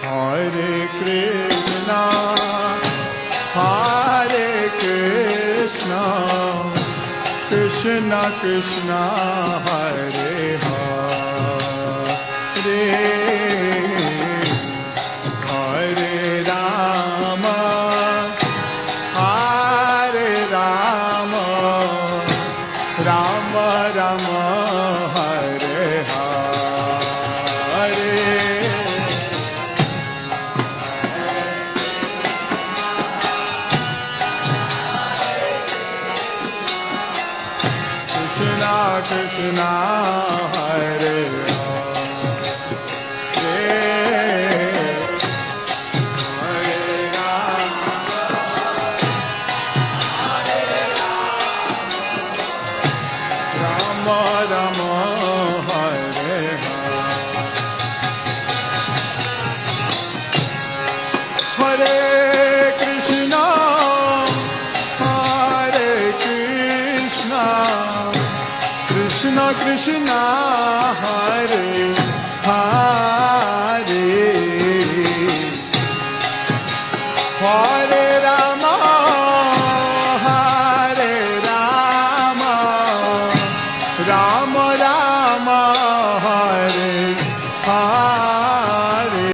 Hare Krishna, Hare Krishna, Krishna Krishna, Hare Hare, Hare Rama, Hare Rama, Rama Rama, Hare Hare. Krishna Krishna, Hare Krishna Hare Hare